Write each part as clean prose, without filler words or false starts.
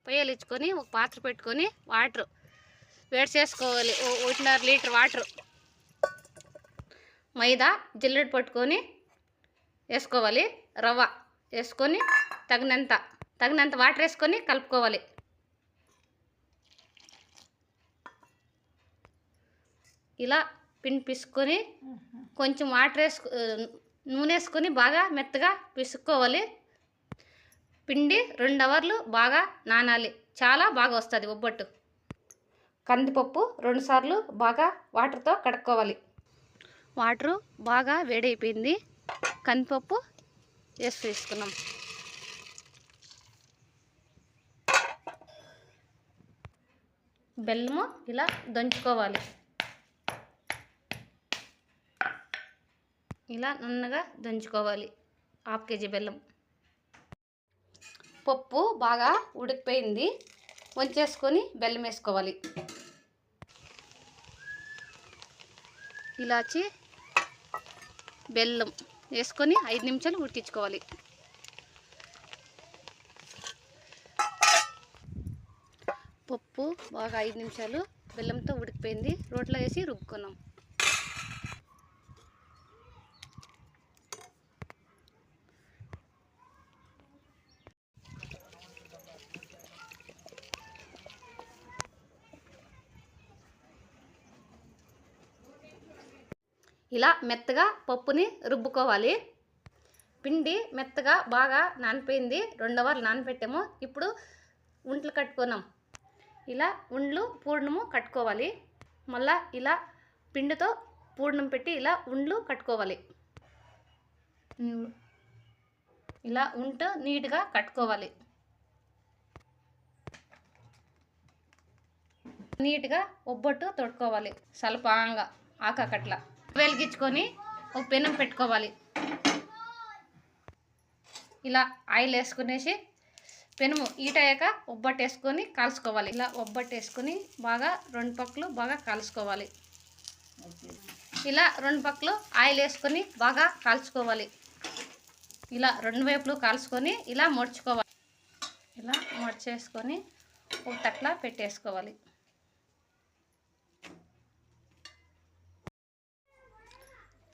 పొయ్యి వెలిగించుకొని ఒక పాత్ర పెట్టుకొని వాటర్ వేడి చేసుకోవాలి. 1.5 లీటర్ వాటర్. మైదా జిల్లెడ పట్టుకొని వేసుకోవాలి. రవ్వ వేసుకొని తగినంత వాటర్ వేసుకొని కలుపుకోవాలి. ఇలా పిండి పిసుకొని కొంచెం వాటర్ నూనె వేసుకొని బాగా మెత్తగా పిసుక్కోవాలి. పిండి 2 అవర్లు బాగా నానాలి. చాలా బాగా వస్తుంది ఒబ్బట్టు. కందిపప్పు 2 సార్లు బాగా వాటర్తో కడుక్కోవాలి. వాటరు బాగా వేడైపోయింది. కందిపప్పు వేసుకున్నాం. బెల్లము ఇలా దంచుకోవాలి. ఇలా నున్నగా దంచుకోవాలి. 1/2 కేజీ బెల్లం. పప్పు బాగా ఉడికిపోయింది. వంచేసుకొని బెల్లం వేసుకోవాలి. ఇలాచి బెల్లం వేసుకొని 5 నిమిషాలు ఉడికించుకోవాలి. పప్పు బాగా 5 నిమిషాలు బెల్లంతో ఉడికిపోయింది. రోట్లో వేసి రుబ్బుకున్నాం. ఇలా మెత్తగా పప్పుని రుబ్బుకోవాలి. పిండి మెత్తగా బాగా నానిపోయింది. 2 అవర్లు నానబెట్టాము. ఇప్పుడు ఉంట్లు కట్టుకున్నాం. ఇలా ఉండ్లు పూర్ణము కట్టుకోవాలి. మళ్ళా ఇలా పిండితో పూర్ణం పెట్టి ఇలా ఉండ్లు కట్టుకోవాలి. ఇలా ఉంట నీట్గా కట్టుకోవాలి. నీట్గా ఒబ్బట్టు తొడుకోవాలి. సలపాంగా ఆకాకట్ల వెలిగించుకొని ఒక పెనం పెట్టుకోవాలి. ఇలా ఆయిల్ వేసుకునేసి పెనుము ఈటయ్యాక ఒబ్బట్టు వేసుకొని కాల్చుకోవాలి. ఇలా ఒబ్బట్టు వేసుకొని బాగా 2 పక్కలు బాగా కాల్చుకోవాలి. ఇలా 2 పక్కలు ఆయిల్ వేసుకొని బాగా కాల్చుకోవాలి. ఇలా 2 వైపులు కాల్చుకొని ఇలా మర్చుకోవాలి. ఇలా మర్చేసుకొని ఒక తట్ల పెట్టేసుకోవాలి.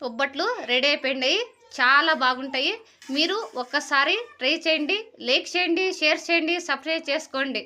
ఒబ్బట్లు రెడీ అయిపోయినాయి. చాలా బాగుంటాయి. మీరు ఒక్కసారి ట్రై చేయండి. లైక్ చేయండి, షేర్ చేయండి, సబ్స్క్రైబ్ చేసుకోండి.